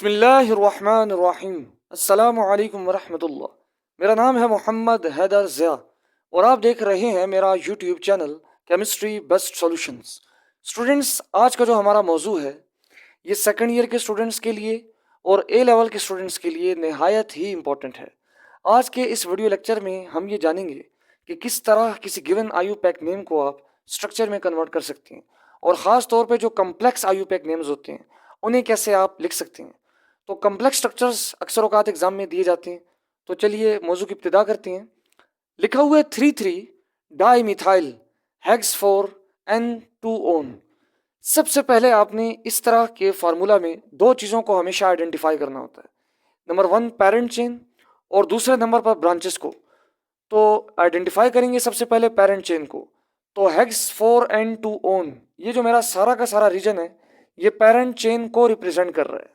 बिस्मिल्लाहिर्रहमानिर्रहीम। अस्सलामु अलैकुम वरहमतुल्लाह। मेरा नाम है मोहम्मद हैदर ज़िया और आप देख रहे हैं मेरा YouTube channel chemistry best solutions. Students, आज का जो हमारा मौजू है ये सेकंड ईयर के स्टूडेंट्स के लिए और ए लेवल के स्टूडेंट्स के लिए नहायत ही इम्पोर्टेंट है। आज के इस वीडियो लेक्चर में हम ये जानेंगे कि किस तरह किसी गिवन आयु पैक नेम को आप स्ट्रक्चर में कन्वर्ट कर सकते हैं और ख़ास तौर पे जो कम्प्लेक्स आयु पैक नेम्स होते हैं उन्हें कैसे आप लिख सकते हैं। तो कम्प्लेक्स स्ट्रक्चर्स अक्सर औकात एग्जाम में दिए जाते हैं। तो चलिए मौजू की इब्तिदा करते हैं। लिखा हुआ है 3,3 di methyl hex 4 N2 own. सबसे पहले आपने इस तरह के फार्मूला में दो चीज़ों को हमेशा आइडेंटिफाई करना होता है। नंबर 1 पेरेंट चेन और दूसरे नंबर पर ब्रांचेस को। तो आइडेंटिफाई करेंगे सबसे पहले पेरेंट चेन को। तो हेक्स 4N2 ओन, ये जो मेरा सारा का सारा रीजन है ये पेरेंट चेन को रिप्रेजेंट कर रहा है।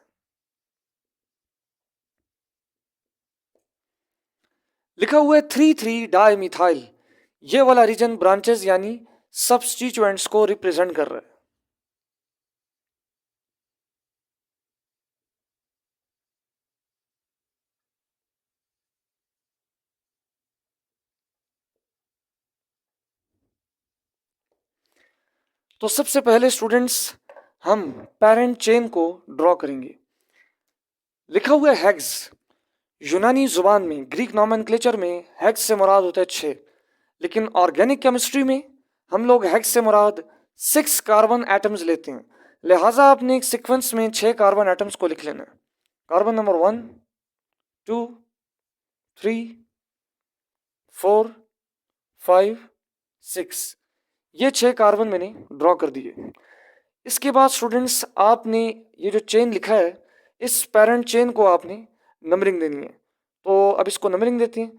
लिखा हुआ है 3,3 डाई मिथाइल, ये वाला रीजन ब्रांचेस यानी सब्स्टिट्यूएंट्स को रिप्रेजेंट कर रहा है। तो सबसे पहले स्टूडेंट्स हम पेरेंट चेन को ड्रॉ करेंगे। लिखा हुआ है हेक्स, यूनानी जुबान में ग्रीक नॉमेनक्लेचर में हेक्स से मुराद होता है 6, लेकिन ऑर्गेनिक केमिस्ट्री में हम लोग हेक्स से मुराद 6 कार्बन एटम्स लेते हैं। लिहाजा आपने एक सीक्वेंस में 6 कार्बन एटम्स को लिख लेना है। कार्बन नंबर 1, 2, 3, 4, 5, 6, ये 6 कार्बन मैंने ड्रॉ कर दिए। इसके बाद स्टूडेंट्स आपने ये जो चेन लिखा है इस पेरेंट चेन को आपने नंबरिंग देनी है। तो अब इसको नंबरिंग देते हैं।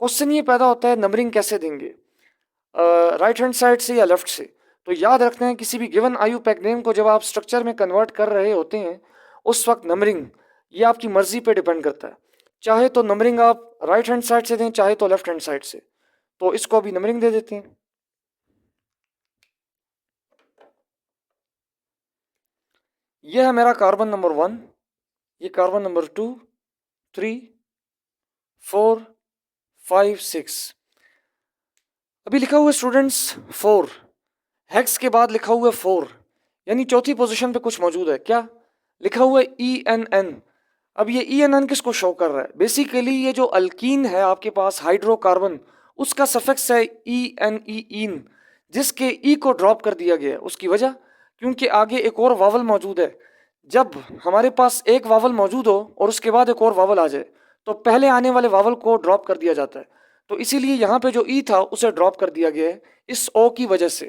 क्वेश्चन ये पैदा होता है नंबरिंग कैसे देंगे, राइट हैंड साइड से या लेफ्ट से। तो याद रखते हैं किसी भी गिवन आयु पैक नेम को जब आप स्ट्रक्चर में कन्वर्ट कर रहे होते हैं उस वक्त नंबरिंग ये आपकी मर्जी पे डिपेंड करता है। चाहे तो नंबरिंग आप राइट हैंड साइड से दें, चाहे तो लेफ्ट हैंड साइड से। तो इसको अभी नंबरिंग दे देते हैं। यह है मेरा कार्बन नंबर 1, ये कार्बन नंबर 2, 3, 4, 5, 6। अभी लिखा हुआ है स्टूडेंट्स 4, हेक्स के बाद लिखा हुआ है 4, यानी चौथी पोजीशन पे कुछ मौजूद है। क्या लिखा हुआ है ENN। अब ये ENN किसको शो कर रहा है? बेसिकली ये जो अल्कीन है आपके पास हाइड्रोकार्बन, उसका सफिक्स है ENE इन, जिसके E को ड्रॉप कर दिया गया है। उसकी वजह क्योंकि आगे एक और वावल मौजूद है। जब हमारे पास एक वावल मौजूद हो और उसके बाद एक और वावल आ जाए तो पहले आने वाले वावल को ड्रॉप कर दिया जाता है। तो इसीलिए यहाँ पे जो E था उसे ड्रॉप कर दिया गया है इस O की वजह से।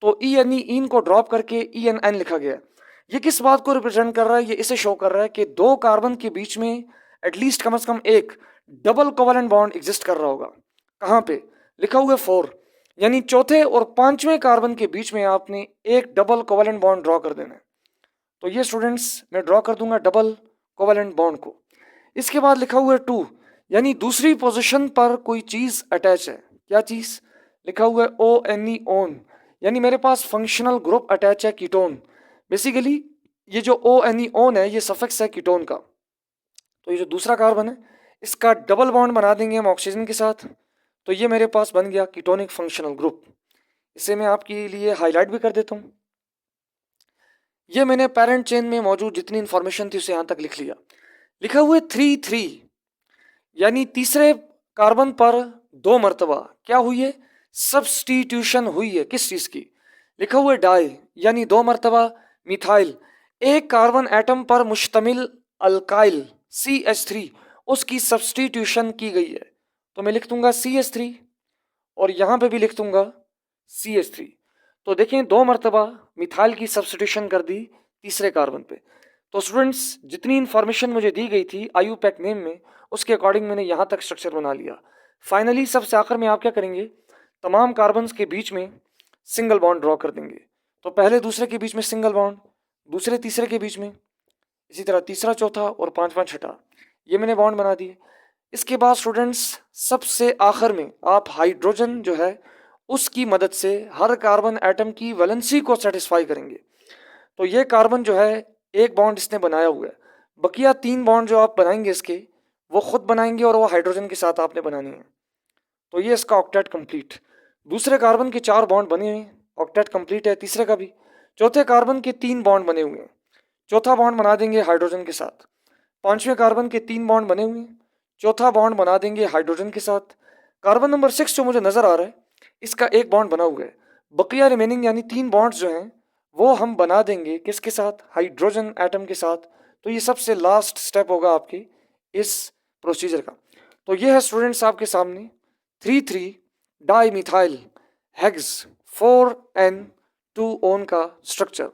तो ENE इन को ड्रॉप करके ENN लिखा गया है। ये किस बात को रिप्रेजेंट कर रहा है? ये इसे शो कर रहा है कि दो कार्बन के बीच में एटलीस्ट कम से कम एक डबल कोवेलेंट बॉन्ड एग्जिस्ट कर रहा होगा। कहाँ पे? लिखा हुआ है 4, यानी चौथे और पांचवें कार्बन के बीच में आपने एक डबल कोवेलेंट बॉन्ड ड्रॉ कर देना है। तो ये स्टूडेंट्स मैं ड्रॉ कर दूंगा डबल कोवेलेंट बॉन्ड को। इसके बाद लिखा हुआ है 2, यानी दूसरी पोजीशन पर कोई चीज अटैच है। क्या चीज? लिखा हुआ है ONE ओन, यानी मेरे पास फंक्शनल ग्रुप अटैच है कीटोन। बेसिकली ये जो ONE ओन है ये सफिक्स है कीटोन का। तो ये जो दूसरा कार्बन है इसका डबल बॉन्ड बना देंगे हम ऑक्सीजन के साथ। तो ये मेरे पास बन गया कीटोनिक फंक्शनल ग्रुप। इसे मैं आपके लिए हाईलाइट भी कर देता हूँ। ये मैंने पेरेंट चेन में मौजूद जितनी इंफॉर्मेशन थी उसे यहाँ तक लिख लिया। लिखा हुआ है 3,3, यानी तीसरे कार्बन पर 2 मरतबा क्या हुई है? सब्स्टिट्यूशन हुई है। किस चीज की? लिखा हुआ है डाई, यानी 2 मरतबा मिथाइल, एक कार्बन एटम पर मुश्तमिल अल्काइल CH3 उसकी सब्स्टिट्यूशन की गई है। तो मैं लिख दूंगा CH3 और यहां पे भी लिख दूंगा CH3। तो देखें 2 मरतबा मिथाइल की सब्स्टिट्यूशन कर दी तीसरे कार्बन पे। तो स्टूडेंट्स जितनी इंफॉर्मेशन मुझे दी गई थी आयु पैक नेम में उसके अकॉर्डिंग मैंने यहाँ तक स्ट्रक्चर बना लिया। फाइनली सबसे आखिर में आप क्या करेंगे? तमाम कार्बन्स के बीच में सिंगल बॉन्ड ड्रॉ कर देंगे। तो पहले दूसरे के बीच में सिंगल बॉन्ड, दूसरे तीसरे के बीच में, इसी तरह तीसरा चौथा और पांचवा छठा, ये मैंने बॉन्ड बना दिए। इसके बाद स्टूडेंट्स सबसे आखिर में आप हाइड्रोजन जो है उसकी मदद से हर कार्बन एटम की वैलेंसी को सेटिस्फाई करेंगे। तो ये कार्बन जो है एक बॉन्ड इसने बनाया हुआ है, बकिया 3 बॉन्ड जो आप बनाएंगे इसके, वो खुद बनाएंगे और वो हाइड्रोजन के साथ आपने बनानी है। तो ये इसका ऑक्टेट कंप्लीट। दूसरे कार्बन के 4 बॉन्ड बने हुए हैं, ऑक्टेट कंप्लीट है तीसरे का भी। चौथे कार्बन के 3 बॉन्ड बने हुए हैं, चौथा बॉन्ड बना देंगे हाइड्रोजन के साथ। पांचवें कार्बन के 3 बॉन्ड बने हुए हैं, चौथा बॉन्ड बना देंगे हाइड्रोजन के साथ। कार्बन नंबर 6 जो मुझे नजर आ रहा है, इसका एक बॉन्ड बना हुआ है। बकिया रिमेनिंग यानी 3 बॉन्ड्स जो हैं वो हम बना देंगे किसके साथ, हाइड्रोजन एटम के साथ। तो ये सबसे लास्ट स्टेप होगा आपके इस प्रोसीजर का। तो ये है स्टूडेंट्स आपके सामने 3,3 di methyl hex 4N2 own का स्ट्रक्चर।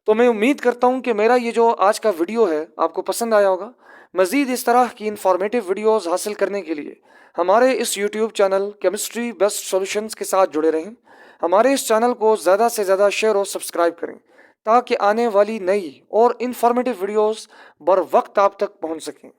तो मैं उम्मीद करता हूँ कि मेरा ये जो आज का वीडियो है आपको पसंद आया होगा। मज़ीद इस तरह की इंफॉर्मेटिव वीडियोस हासिल करने के लिए हमारे इस YouTube channel chemistry best solutions के साथ जुड़े रहें। हमारे इस चैनल को ज़्यादा से ज़्यादा शेयर और सब्सक्राइब करें ताकि आने वाली नई और इंफॉर्मेटिव वीडियोस बर वक्त आप तक पहुँच सकें।